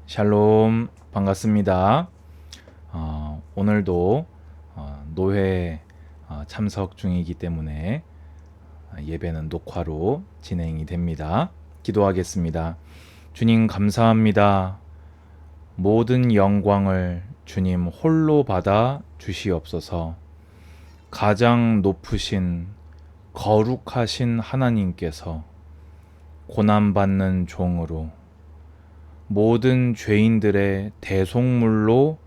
샬롬, 반갑습니다. 오늘도 노회 참석 중이기 때문에 예배는 녹화로 진행이 됩니다. 기도하겠습니다. 주님 감사합니다. 모든 영광을 주님 홀로 받아 주시옵소서. 가장 높으신 거룩하신 하나님께서 고난받는 종으로 모든 죄인들의 대속물로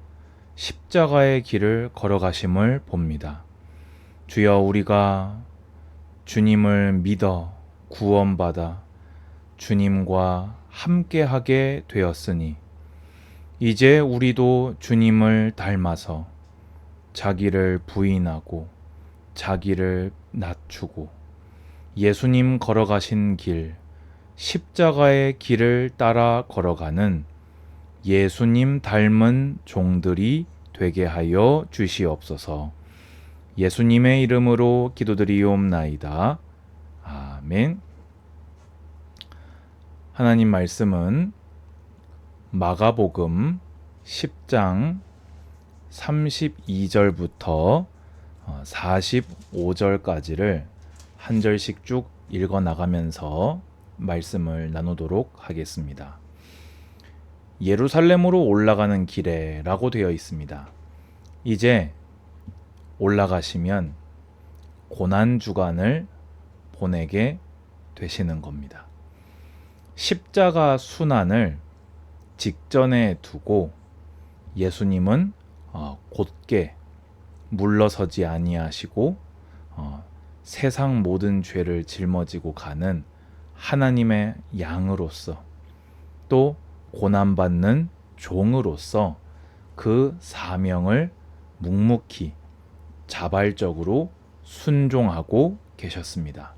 십자가의 길을 걸어가심을 봅니다. 주여, 우리가 주님을 믿어 구원받아 주님과 함께하게 되었으니 이제 우리도 주님을 닮아서 자기를 부인하고 자기를 낮추고 예수님 걸어가신 길, 십자가의 길을 따라 걸어가는 예수님 닮은 종들이 되게 하여 주시옵소서. 예수님의 이름으로 기도드리옵나이다. 아멘. 하나님 말씀은 마가복음 10장 32절부터 45절까지를 한 절씩 쭉 읽어 나가면서 말씀을 나누도록 하겠습니다. 예루살렘으로 올라가는 길에 라고 되어 있습니다. 이제 올라가시면 고난주간을 보내게 되시는 겁니다. 십자가 순환을 직전에 두고 예수님은 곧게 물러서지 아니하시고 세상 모든 죄를 짊어지고 가는 하나님의 양으로서 또 고난받는 종으로서 그 사명을 묵묵히 자발적으로 순종하고 계셨습니다.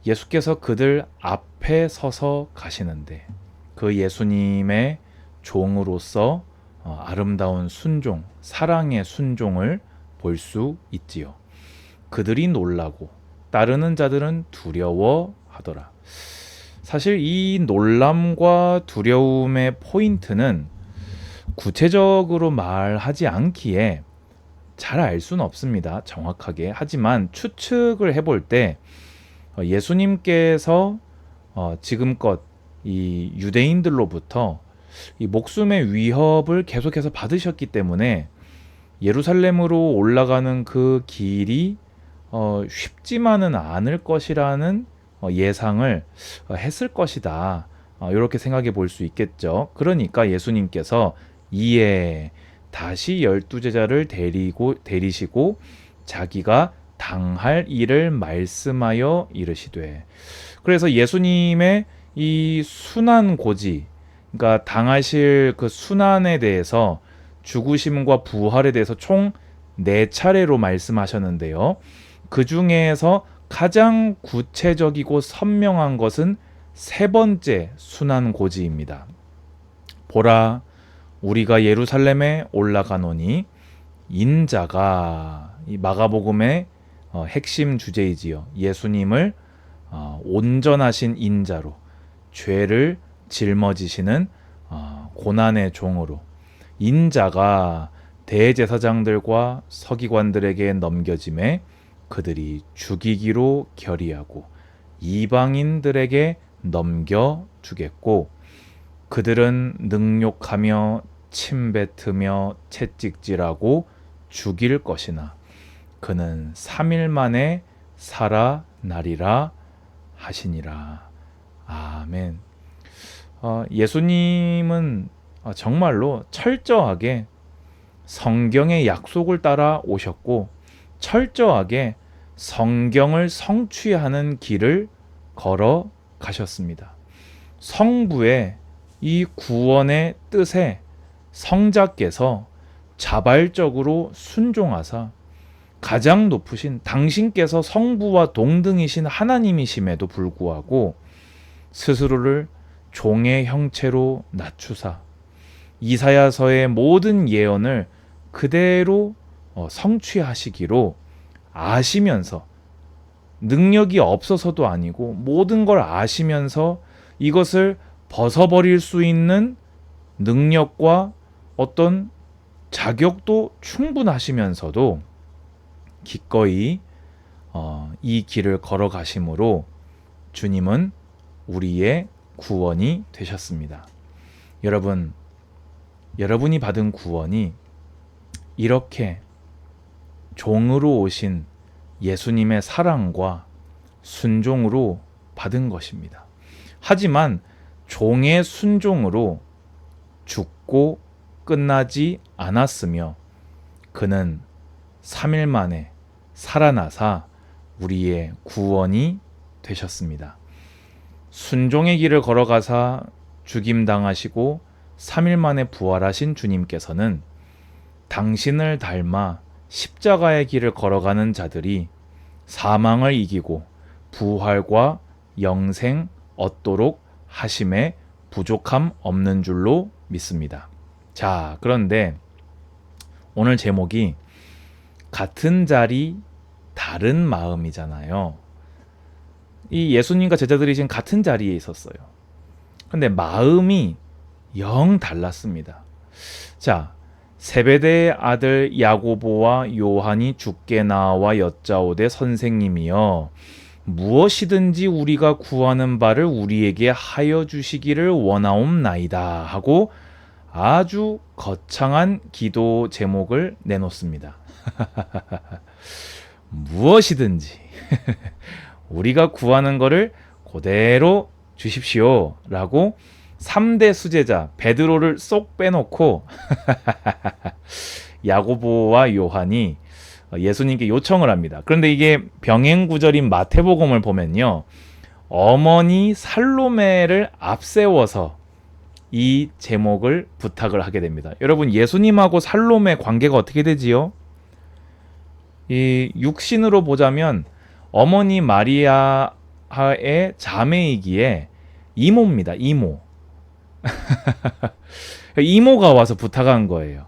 예수께서 그들 앞에 서서 가시는데 그 예수님의 종으로서 아름다운 순종, 사랑의 순종을 볼 수 있지요. 그들이 놀라고 따르는 자들은 두려워하더라. 사실 이 놀람과 두려움의 포인트는 구체적으로 말하지 않기에 잘 알 수는 없습니다. 정확하게. 하지만 추측을 해볼 때 예수님께서 지금껏 이 유대인들로부터 이 목숨의 위협을 계속해서 받으셨기 때문에 예루살렘으로 올라가는 그 길이 쉽지만은 않을 것이라는 예상을 했을 것이다. 이렇게 생각해 볼 수 있겠죠. 그러니까 예수님께서 이에 다시 12제자를 데리시고 자기가 당할 일을 말씀하여 이르시되, 그래서 예수님의 이 순환 고지, 그러니까 당하실 그 순환에 대해서, 죽으심과 부활에 대해서 총 4차례로 말씀하셨는데요. 그 중에서 가장 구체적이고 선명한 것은 3번째 순환 고지입니다. 보라, 우리가 예루살렘에 올라가노니 인자가, 이 마가복음의 핵심 주제이지요. 예수님을 온전하신 인자로 죄를 짊어지시는 고난의 종으로 인자가 대제사장들과 서기관들에게 넘겨짐에 그들이 죽이기로 결의하고 이방인들에게 넘겨주겠고, 그들은 능욕하며 침뱉으며 채찍질하고 죽일 것이나 그는 3일 만에 살아나리라 하시니라. 아멘. 예수님은 정말로 철저하게 성경의 약속을 따라 오셨고 철저하게 성경을 성취하는 길을 걸어 가셨습니다. 성부의 이 구원의 뜻에 성자께서 자발적으로 순종하사 가장 높으신 당신께서 성부와 동등이신 하나님이심에도 불구하고 스스로를 종의 형체로 낮추사 이사야서의 모든 예언을 그대로 성취하시기로 아시면서, 능력이 없어서도 아니고 모든 걸 아시면서 이것을 벗어버릴 수 있는 능력과 어떤 자격도 충분하시면서도 기꺼이 이 길을 걸어가심으로 주님은 우리의 구원이 되셨습니다. 여러분, 여러분이 받은 구원이 이렇게 종으로 오신 예수님의 사랑과 순종으로 받은 것입니다. 하지만 종의 순종으로 죽고 끝나지 않았으며 그는 3일 만에 살아나사 우리의 구원이 되셨습니다. 순종의 길을 걸어가사 죽임당하시고 3일 만에 부활하신 주님께서는 당신을 닮아 십자가의 길을 걸어가는 자들이 사망을 이기고 부활과 영생 얻도록 하심에 부족함 없는 줄로 믿습니다. 자, 그런데 오늘 제목이 같은 자리 다른 마음이잖아요. 이 예수님과 제자들이 지금 같은 자리에 있었어요. 근데 마음이 영 달랐습니다. 자, 세베대의 아들 야고보와 요한이 주께 나와 여짜오되 선생님이여 무엇이든지 우리가 구하는 바를 우리에게 하여 주시기를 원하옵나이다 하고 아주 거창한 기도 제목을 내놓습니다. 무엇이든지 우리가 구하는 것을 그대로 주십시오 라고 3대 수제자 베드로를 쏙 빼놓고 야고보와 요한이 예수님께 요청을 합니다. 그런데 이게 병행구절인 마태복음을 보면요, 어머니 살로메를 앞세워서 이 제목을 부탁을 하게 됩니다. 여러분, 예수님하고 살로메 관계가 어떻게 되지요? 이 육신으로 보자면 어머니 마리아의 자매이기에 이모입니다. 이모. 이모가 와서 부탁한 거예요.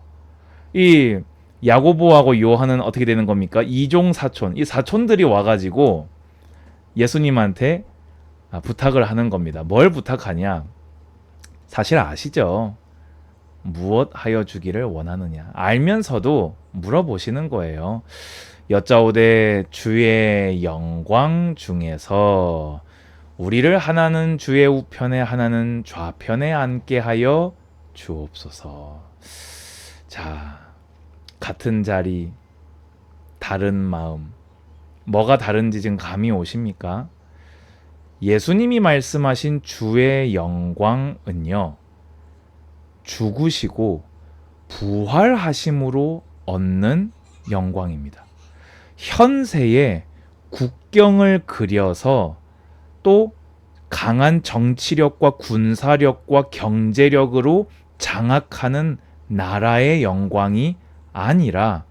이 야고보하고 요한은 어떻게 되는 겁니까? 이종 사촌, 이 사촌들이 와가지고 예수님한테 부탁을 하는 겁니다. 뭘 부탁하냐? 사실 아시죠? 무엇 하여 주기를 원하느냐? 알면서도 물어보시는 거예요. 여짜오되 주의 영광 중에서 우리를 하나는 주의 우편에 하나는 좌편에 앉게 하여 주옵소서. 자, 같은 자리, 다른 마음. 뭐가 다른지 지금 감이 오십니까? 예수님이 말씀하신 주의 영광은요, 죽으시고 부활하심으로 얻는 영광입니다. 현세에 국경을 그려서 또 강한 정치력과 군사력과 경제력으로 장악하는 나라의 영광이 아니라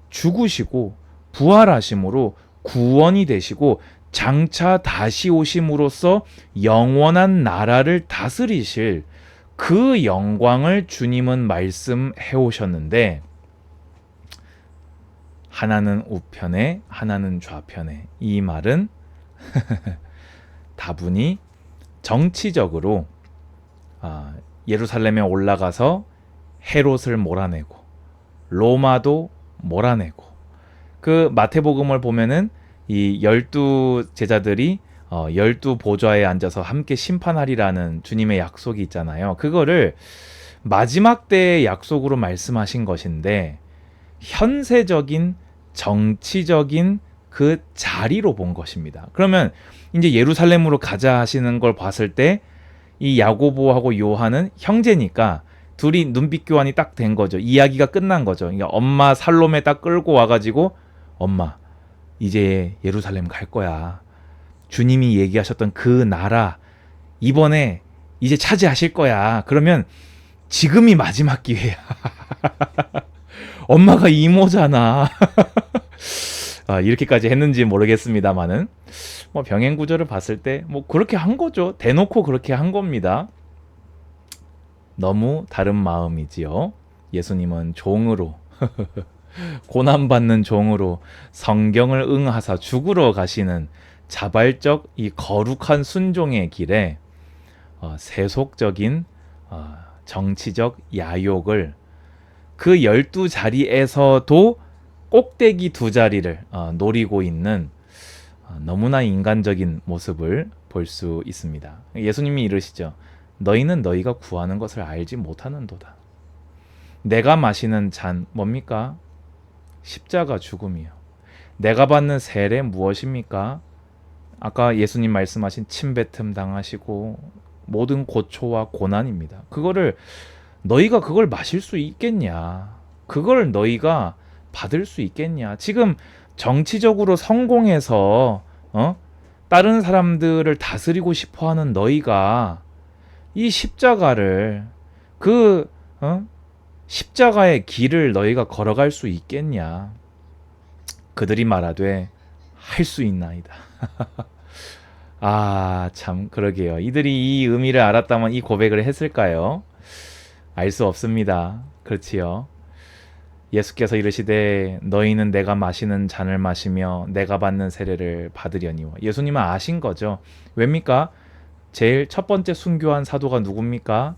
죽으시고 부활하심으로 구원이 되시고 장차 다시 오심으로써 영원한 나라를 다스리실 그 영광을 주님은 말씀해 오셨는데, 하나는 우편에 하나는 좌편에, 이 말은 다분히 정치적으로 예루살렘에 올라가서 헤롯을 몰아내고 로마도 몰아내고, 그 마태복음을 보면은 이 12 제자들이 12 보좌에 앉아서 함께 심판하리라는 주님의 약속이 있잖아요. 그거를 마지막 때의 약속으로 말씀하신 것인데 현세적인 정치적인 그 자리로 본 것입니다. 그러면 이제 예루살렘으로 가자 하시는 걸 봤을 때 이 야고보하고 요한은 형제니까 둘이 눈빛 교환이 딱 된 거죠. 이야기가 끝난 거죠. 그러니까 엄마 살롬에 딱 끌고 와가지고, 엄마 이제 예루살렘 갈 거야. 주님이 얘기하셨던 그 나라 이번에 이제 차지하실 거야. 그러면 지금이 마지막 기회야. 엄마가 이모잖아. 이렇게까지 했는지 모르겠습니다만은 뭐 병행 구조를 봤을 때 뭐 그렇게 한 거죠. 대놓고 그렇게 한 겁니다. 너무 다른 마음이지요. 예수님은 종으로 고난받는 종으로 성경을 응하사 죽으러 가시는 자발적 이 거룩한 순종의 길에 세속적인 정치적 야욕을 그 12자리에서도 꼭대기 두 자리를 노리고 있는 너무나 인간적인 모습을 볼 수 있습니다. 예수님이 이르시죠. 너희는 너희가 구하는 것을 알지 못하는도다. 내가 마시는 잔 뭡니까? 십자가 죽음이요. 내가 받는 세례 무엇입니까? 아까 예수님 말씀하신 침뱉음 당하시고 모든 고초와 고난입니다. 너희가 그걸 마실 수 있겠냐? 그걸 너희가 받을 수 있겠냐? 지금 정치적으로 성공해서 다른 사람들을 다스리고 싶어하는 너희가 이 십자가를 그 십자가의 길을 너희가 걸어갈 수 있겠냐? 그들이 말하되 할 수 있나이다. 참 그러게요. 이들이 이 의미를 알았다면 이 고백을 했을까요? 알 수 없습니다. 그렇지요. 예수께서 이르시되 너희는 내가 마시는 잔을 마시며 내가 받는 세례를 받으려니와. 예수님은 아신 거죠. 왜입니까? 제일 첫 번째 순교한 사도가 누굽니까?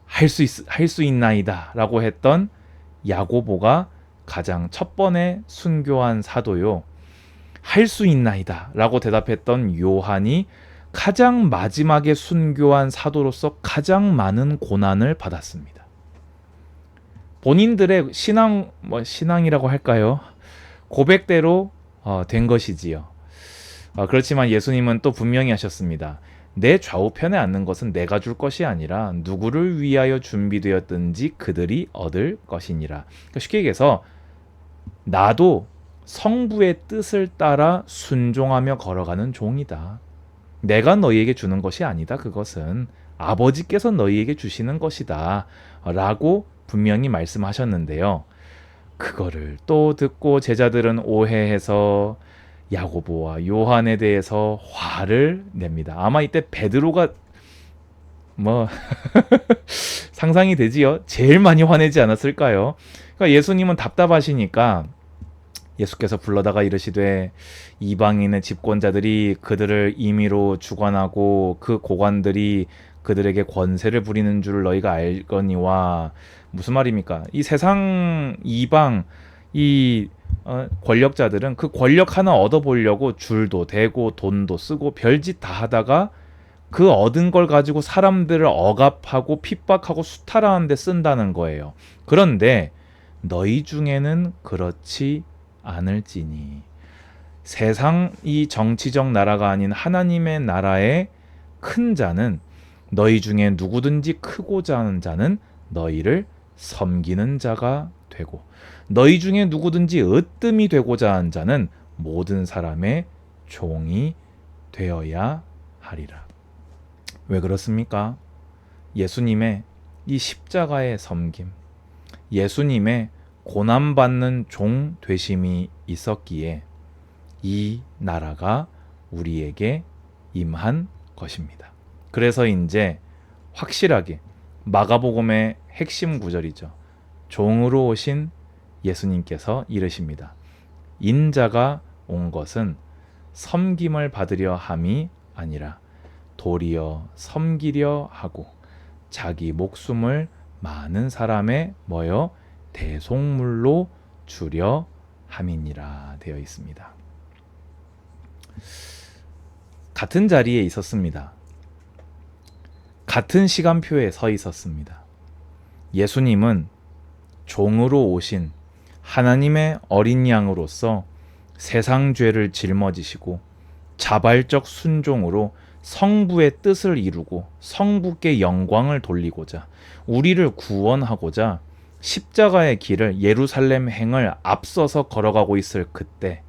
할 수 있나이다 라고 했던 야고보가 가장 첫 번에 순교한 사도요. 할 수 있나이다 라고 대답했던 요한이 가장 마지막에 순교한 사도로서 가장 많은 고난을 받았습니다. 본인들의 신앙이라고 할까요? 고백대로 된 것이지요. 그렇지만 예수님은 또 분명히 하셨습니다. 내 좌우편에 앉는 것은 내가 줄 것이 아니라 누구를 위하여 준비되었든지 그들이 얻을 것이니라. 그러니까 쉽게 얘기해서 나도 성부의 뜻을 따라 순종하며 걸어가는 종이다. 내가 너희에게 주는 것이 아니다. 그것은 아버지께서 너희에게 주시는 것이다. 라고 분명히 말씀하셨는데요. 그거를 또 듣고 제자들은 오해해서 야고보와 요한에 대해서 화를 냅니다. 아마 이때 베드로가 상상이 되지요. 제일 많이 화내지 않았을까요? 그러니까 예수님은 답답하시니까 예수께서 불러다가 이르시되 이방인의 집권자들이 그들을 임의로 주관하고 그 고관들이 그들에게 권세를 부리는 줄 너희가 알거니와. 무슨 말입니까? 이 세상 이방 권력자들은 그 권력 하나 얻어보려고 줄도 대고 돈도 쓰고 별짓 다 하다가 그 얻은 걸 가지고 사람들을 억압하고 핍박하고 수탈하는 데 쓴다는 거예요. 그런데 너희 중에는 그렇지 않을지니. 세상 이 정치적 나라가 아닌 하나님의 나라의 큰 자는 너희 중에 누구든지 크고자 하는 자는 너희를 섬기는 자가 되고 너희 중에 누구든지 으뜸이 되고자 하는 자는 모든 사람의 종이 되어야 하리라. 왜 그렇습니까? 예수님의 이 십자가의 섬김, 예수님의 고난받는 종 되심이 있었기에 이 나라가 우리에게 임한 것입니다. 그래서 이제 확실하게 마가복음의 핵심 구절이죠. 종으로 오신 예수님께서 이르십니다. 인자가 온 것은 섬김을 받으려 함이 아니라 도리어 섬기려 하고 자기 목숨을 많은 사람의 대속물로 주려 함이니라 되어 있습니다. 같은 자리에 있었습니다. 같은 시간표에 서 있었습니다. 예수님은 종으로 오신 하나님의 어린 양으로서 세상 죄를 짊어지시고 자발적 순종으로 성부의 뜻을 이루고 성부께 영광을 돌리고자 우리를 구원하고자 십자가의 길을 예루살렘 행을 앞서서 걸어가고 있을 그때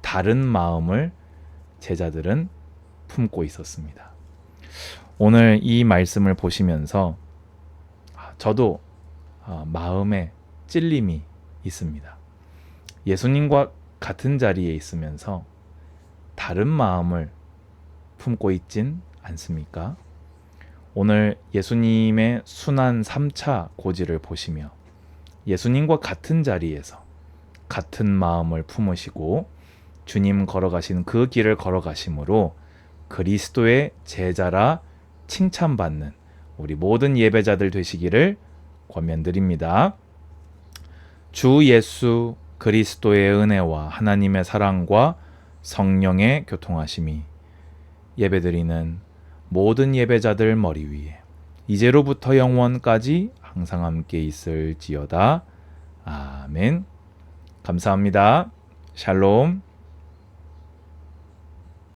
다른 마음을 제자들은 품고 있었습니다. 오늘 이 말씀을 보시면서 저도 마음에 찔림이 있습니다. 예수님과 같은 자리에 있으면서 다른 마음을 품고 있진 않습니까? 오늘 예수님의 순환 3차 고지를 보시며 예수님과 같은 자리에서 같은 마음을 품으시고 주님 걸어가신 그 길을 걸어가심으로 그리스도의 제자라 칭찬받는 우리 모든 예배자들 되시기를 권면드립니다. 주 예수 그리스도의 은혜와 하나님의 사랑과 성령의 교통하심이 예배드리는 모든 예배자들 머리 위에 이제로부터 영원까지 항상 함께 있을지어다. 아멘. 감사합니다. 샬롬.